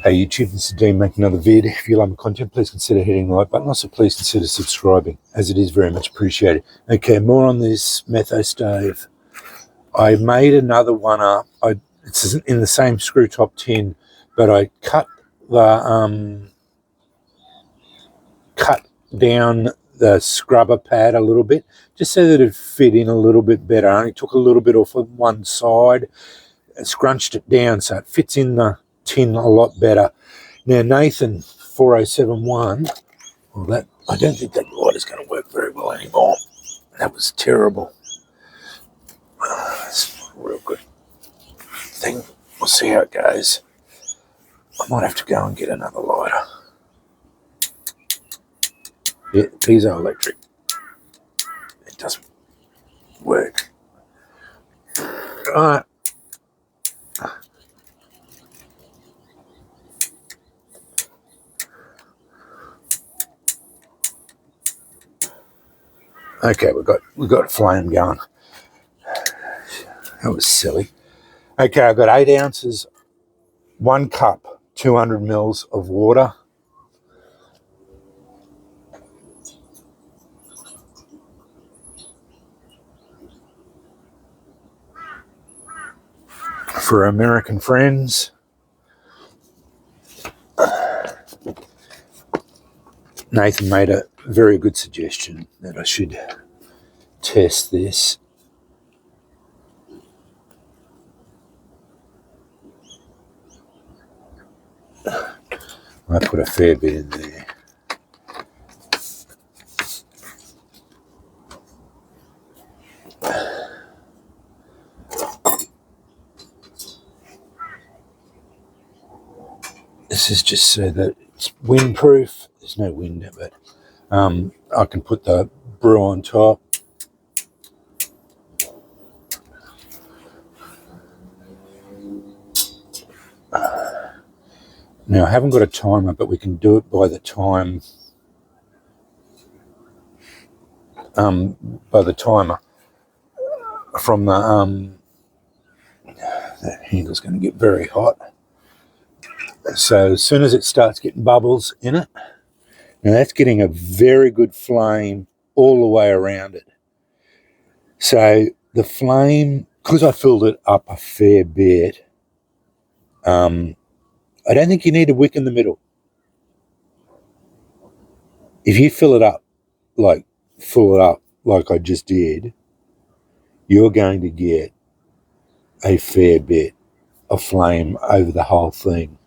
Hey YouTube, this is Dean making another vid. If you like my content, please consider hitting the like button. Also, please consider subscribing, as it is very much appreciated. Okay, more on this metho stove. I made another one up. It's in the same screw top tin, but I cut down the scrubber pad a little bit, just so that it fit in a little bit better. I only took a little bit off of one side and scrunched it down so it fits in the tin a lot better. Now Nathan 4071, well, that I don't think that light is going to work very well anymore. That was terrible. It's not a real good thing. We'll see how it goes. I might have to go and get another lighter. Yeah, piezoelectric. It doesn't work. Alright. Okay, we've got a flame going. That was silly. Okay, I've got 8 ounces, 1 cup, 200 mils of water. For American friends, Nathan made a very good suggestion that I should test this. I put a fair bit in there. This is just so that it's windproof. There's no wind, but I can put the brew on top. Now I haven't got a timer, but we can do it by the time. By the timer from the that handle's going to get very hot. So as soon as it starts getting bubbles in it, now that's getting a very good flame all the way around it. So the flame, because I filled it up a fair bit, I don't think you need a wick in the middle. If you fill it up like I just did, you're going to get a fair bit of flame over the whole thing.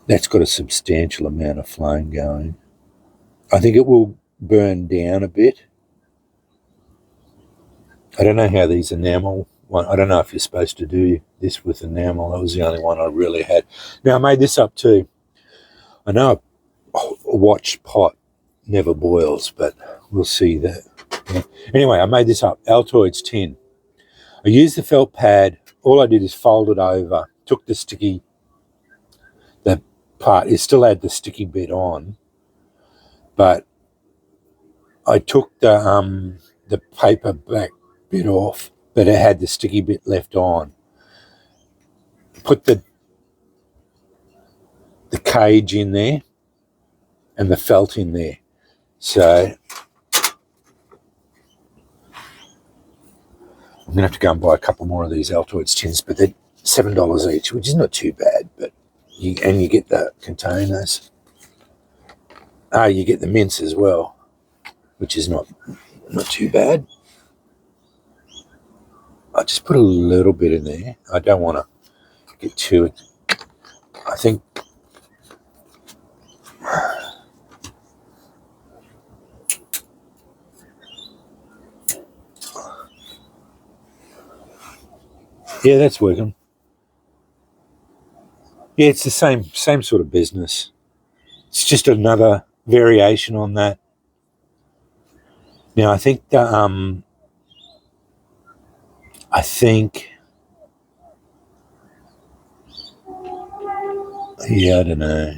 That's got a substantial amount of flame going. I think it will burn down a bit. I don't know how these enamel one. I don't know if you're supposed to do this with enamel. That was the only one I really had. Now I made this up too. I know a watch pot never boils, but we'll see that. Yeah. Anyway, I made this up. Altoids tin. I used the felt pad. All I did is fold it over. Took the part. It still had the sticky bit on, but I took the paper back bit off, but it had the sticky bit left on. Put the cage in there and the felt in there. So I'm going to have to go and buy a couple more of these Altoids tins, but they're $7 each, which is not too bad. But you get the containers. You get the mince as well, which is not too bad. I just put a little bit in there. I don't want to get too. I think. Yeah, that's working. Yeah, it's the same sort of business. It's just another variation on that. Now I think yeah, I don't know.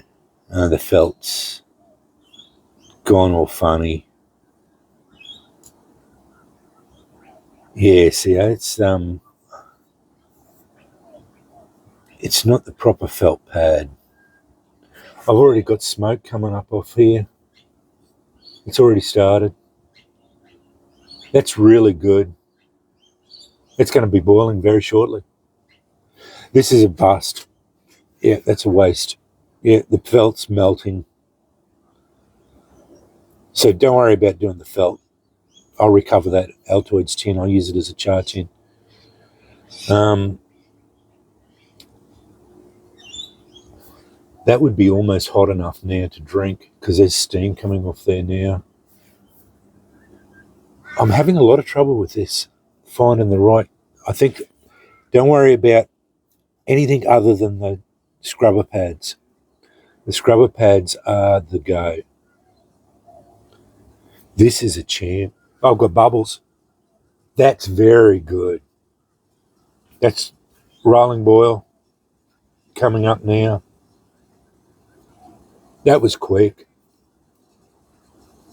The felt's gone all funny. Yeah, see, it's not the proper felt pad. I've already got smoke coming up off here. It's already started. That's really good. It's going to be boiling very shortly. This is a bust. Yeah, that's a waste. Yeah, the felt's melting. So don't worry about doing the felt. I'll recover that Altoids tin. I'll use it as a char tin. That would be almost hot enough now to drink because there's steam coming off there now. I'm having a lot of trouble with this, finding the right. I think don't worry about anything other than the scrubber pads. The scrubber pads are the go. This is a champ. Oh, I've got bubbles. That's very good. That's rolling boil coming up now. That was quick.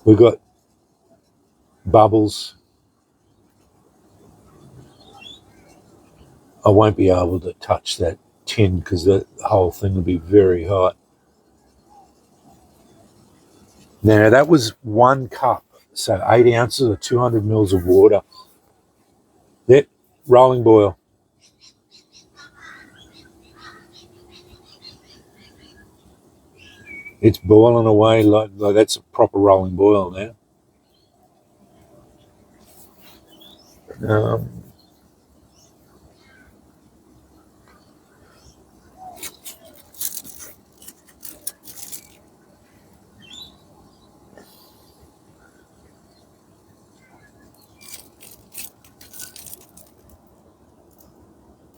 We got bubbles. I won't be able to touch that tin because the whole thing will be very hot. Now that was 1 cup, so 8 ounces or 200 mils of water. Yep, rolling boil. It's boiling away like that's a proper rolling boil now.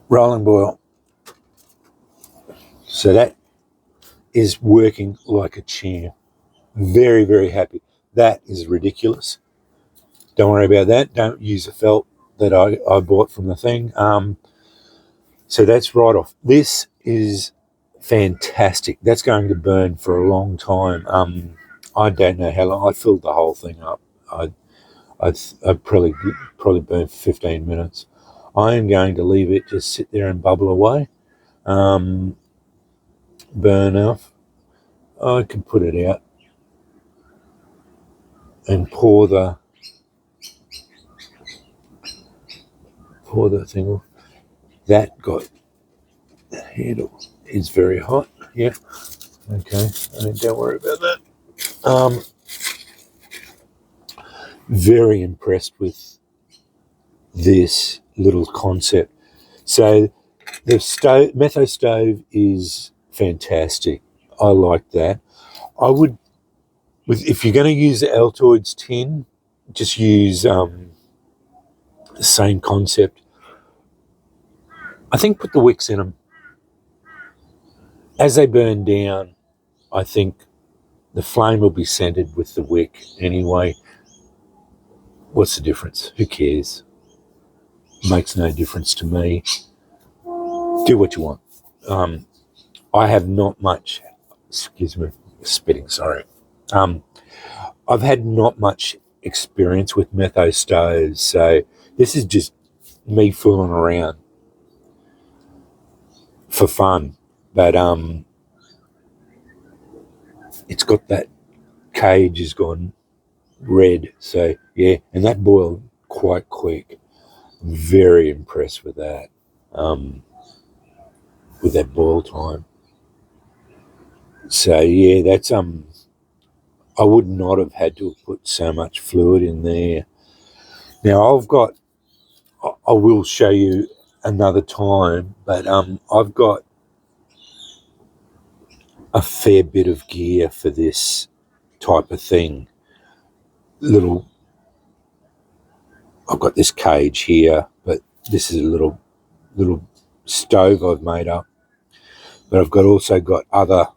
Rolling boil. So that is working like a champ. Very, very happy. That is ridiculous. Don't worry about that. Don't use a felt that I bought from the thing. So that's right off. This is fantastic. That's going to burn for a long time. I don't know how long. I filled the whole thing up. I'd probably burn for 15 minutes. I am going to leave it just sit there and bubble away. Burn off. I can put it out and pour the thing off. That got the handle is very hot. Yeah. Okay. Don't worry about that. Very impressed with this little concept. So the metho stove is fantastic. I like that. I would, if you're going to use the Altoids tin, just use the same concept. I think put the wicks in them. As they burn down, I think the flame will be scented with the wick anyway. What's the difference? Who cares? Makes no difference to me. Do what you want. I have not much, excuse me, spitting, sorry. I've had not much experience with metho stoves, so this is just me fooling around for fun. But it's got that cage has gone red, so yeah, and that boiled quite quick. Very impressed with that, with that boil time. So yeah, that's I would not have had to have put so much fluid in there. Now I will show you another time, but I've got a fair bit of gear for this type of thing. I've got this cage here, but this is a little stove I've made up. But I've also got other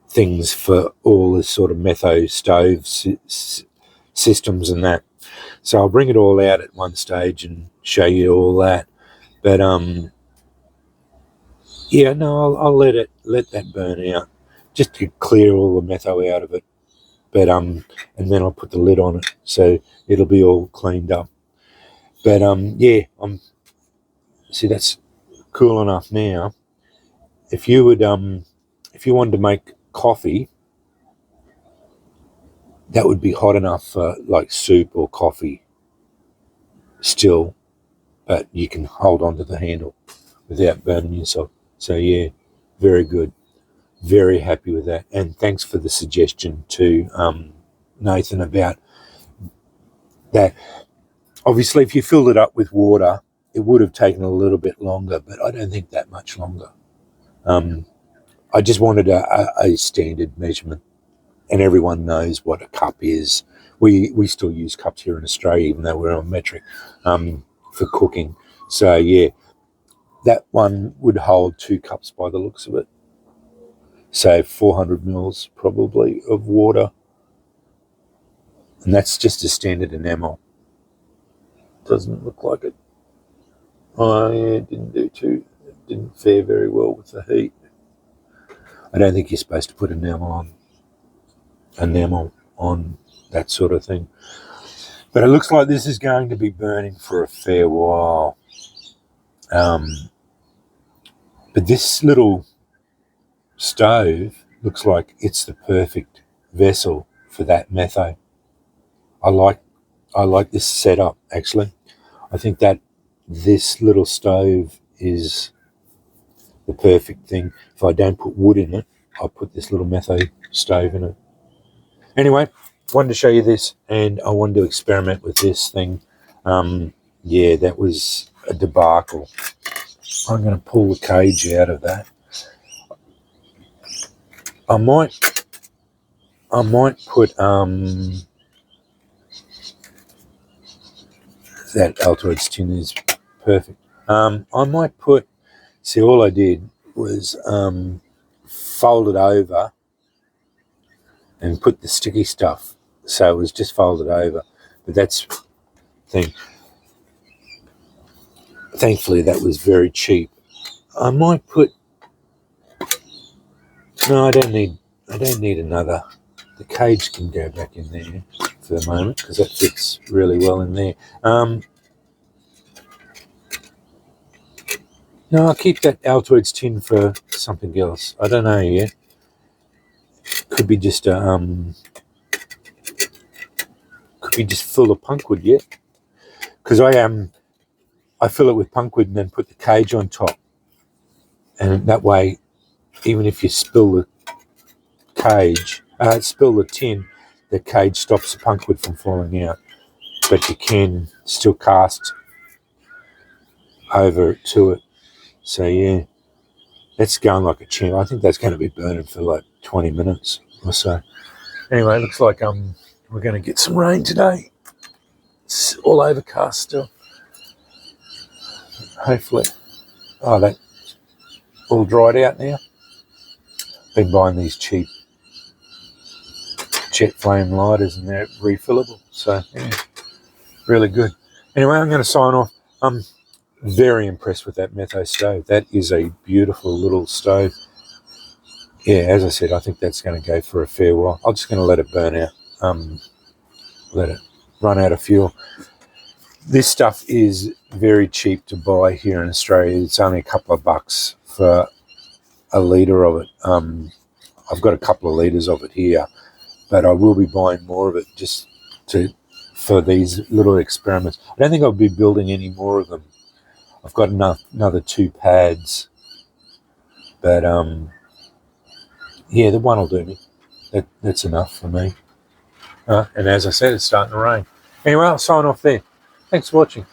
things for all this sort of metho stove systems and that. So I'll bring it all out at one stage and show you all that. But yeah, no, I'll let that burn out just to clear all the metho out of it. But and then I'll put the lid on it so it'll be all cleaned up. But yeah, see that's cool enough now. If you would if you wanted to make coffee, that would be hot enough for like soup or coffee still, but you can hold on to the handle without burning yourself. So yeah, very good. Very happy with that. And thanks for the suggestion to Nathan about that. Obviously, if you filled it up with water, it would have taken a little bit longer, but I don't think that much longer. I just wanted a standard measurement, and everyone knows what a cup is. We still use cups here in Australia, even though we're on metric for cooking. So yeah, that one would hold 2 cups by the looks of it. So 400 mils probably of water, and that's just a standard enamel. Doesn't look like it. Oh yeah, didn't fare very well with the heat. I don't think you're supposed to put enamel on that sort of thing. But it looks like this is going to be burning for a fair while. But this little stove looks like it's the perfect vessel for that metho. I like this setup, actually. I think that this little stove is the perfect thing. If I don't put wood in it, I'll put this little metho stove in it. Anyway, wanted to show you this, and I wanted to experiment with this thing. Yeah, that was a debacle. I'm going to pull the cage out of that. I might put that Altoids tin is perfect. I might put. See, all I did was fold it over and put the sticky stuff, so it was just folded over. But that's the thing. Thankfully, that was very cheap. I might put. No, I don't need another. The cage can go back in there for the moment because that fits really well in there. No, I'll keep that Altoids tin for something else. I don't know yet. Could be just full of punkwood yet. Because I fill it with punkwood and then put the cage on top, and that way, even if you spill the tin, the cage stops the punkwood from falling out, but you can still cast over to it. So yeah, that's going like a champ. I think that's going to be burning for like 20 minutes or so. Anyway, it looks like we're going to get some rain today. It's all overcast still. Hopefully. Oh, that all dried out now. Been buying these cheap jet flame lighters, and they're refillable. So yeah, really good. Anyway, I'm going to sign off. I'm very impressed with that metho stove. That is a beautiful little stove. Yeah, as I said, I think that's going to go for a fair while. I'm just going to let it burn out. Let it run out of fuel. This stuff is very cheap to buy here in Australia. It's only a couple of bucks for a litre of it. I've got a couple of litres of it here, but I will be buying more of it just for these little experiments. I don't think I'll be building any more of them. I've got another 2 pads, but yeah, the one will do me. That's enough for me. And as I said, it's starting to rain. Anyway, I'll sign off there. Thanks for watching.